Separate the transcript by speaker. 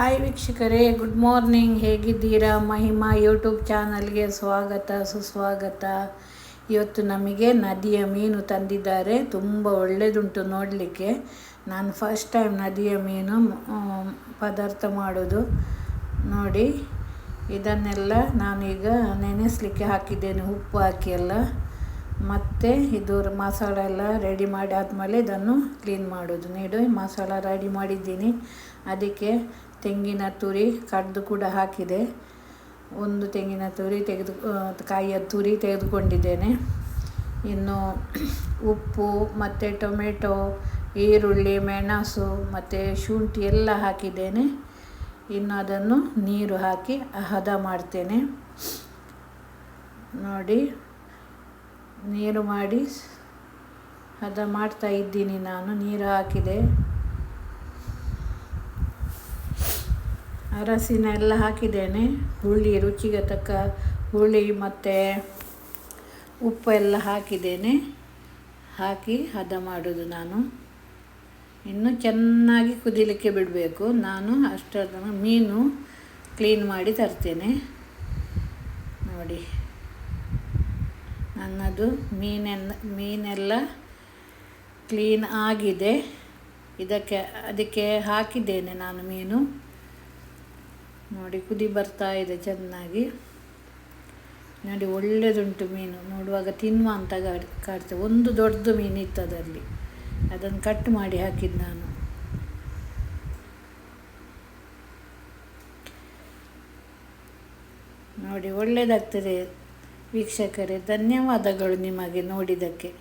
Speaker 1: Hi ವೀಕ್ಷಕರೇ, good morning. ಹೇಗಿದ್ದೀರಾ? Mahima YouTube ಚಾನಲ್ಗೆ ಸ್ವಾಗತ ಸುಸ್ವಾಗತ. ಇವತ್ತು ನಮಗೆ ನದಿಯ ಮೀನು ತಂದಿದ್ದಾರೆ. ತುಂಬ ಒಳ್ಳೆಯದುಂಟು ನೋಡಲಿಕ್ಕೆ. ನಾನು ಫಸ್ಟ್ ಟೈಮ್ ನದಿಯ ಮೀನು ಪದಾರ್ಥ ಮಾಡೋದು. ನೋಡಿ, ಇದನ್ನೆಲ್ಲ ನಾನೀಗ ನೆನೆಸಲಿಕ್ಕೆ ಹಾಕಿದ್ದೇನೆ, ಉಪ್ಪು ಹಾಕಿ ಎಲ್ಲ. ಮತ್ತು ಇದು ಮಸಾಲ ಎಲ್ಲ ರೆಡಿ ಮಾಡಿ ಆದಮೇಲೆ ಇದನ್ನು ಕ್ಲೀನ್ ಮಾಡೋದು. ನೋಡಿ, ಮಸಾಲ ರೆಡಿ ಮಾಡಿದ್ದೀನಿ. ಅದಕ್ಕೆ ತೆಂಗಿನ ತುರಿ ಕಡ್ದು ಕೂಡ ಹಾಕಿದೆ. ಒಂದು ತೆಂಗಿನ ತುರಿ ಕಾಯಿಯ ತುರಿ ತೆಗೆದುಕೊಂಡಿದ್ದೇನೆ. ಇನ್ನು ಉಪ್ಪು ಮತ್ತು ಟೊಮೆಟೊ, ಈರುಳ್ಳಿ, ಮೆಣಸು ಮತ್ತು ಶುಂಠಿ ಎಲ್ಲ ಹಾಕಿದ್ದೇನೆ. ಇನ್ನು ಅದನ್ನು ನೀರು ಹಾಕಿ ಹದ ಮಾಡ್ತೇನೆ. ನೋಡಿ, ನೀರು ಮಾಡಿ ಹದ ಮಾಡ್ತಾ ಇದ್ದೀನಿ ನಾನು. ನೀರು ಹಾಕಿದೆ, ಅರಸಿನ ಎಲ್ಲ ಹಾಕಿದ್ದೇನೆ. ಹುಳಿ, ರುಚಿಗೆ ತಕ್ಕ ಹುಳಿ ಮತ್ತು ಉಪ್ಪು ಎಲ್ಲ ಹಾಕಿದ್ದೇನೆ. ಹಾಕಿ ಹದ ಮಾಡೋದು ನಾನು. ಇನ್ನು ಚೆನ್ನಾಗಿ ಕುದಿಲಿಕ್ಕೆ ಬಿಡಬೇಕು. ನಾನು ಅಷ್ಟೊಂದು ಮೀನು ಕ್ಲೀನ್ ಮಾಡಿ ತರ್ತೇನೆ. ನೋಡಿ, ನನ್ನದು ಮೀನೆಲ್ಲ ಕ್ಲೀನ್ ಆಗಿದೆ. ಅದಕ್ಕೆ ಹಾಕಿದ್ದೇನೆ ನಾನು ಮೀನು. ನೋಡಿ, ಕುದಿ ಬರ್ತಾ ಇದೆ ಚೆನ್ನಾಗಿ. ನೋಡಿ, ಒಳ್ಳೆಯದುಂಟು ಮೀನು. ನೋಡುವಾಗ ತಿನ್ನುವ ಅಂತ ಕಾಡ್ತೇವೆ. ಒಂದು ದೊಡ್ಡದು ಮೀನು ಇತ್ತು ಅದರಲ್ಲಿ, ಅದನ್ನು ಕಟ್ ಮಾಡಿ ಹಾಕಿದ್ದು ನಾನು. ನೋಡಿ, ಒಳ್ಳೆಯದಾಗ್ತದೆ ವೀಕ್ಷಕರೇ. ಧನ್ಯವಾದಗಳು ನಿಮಗೆ ನೋಡಿದ್ದಕ್ಕೆ.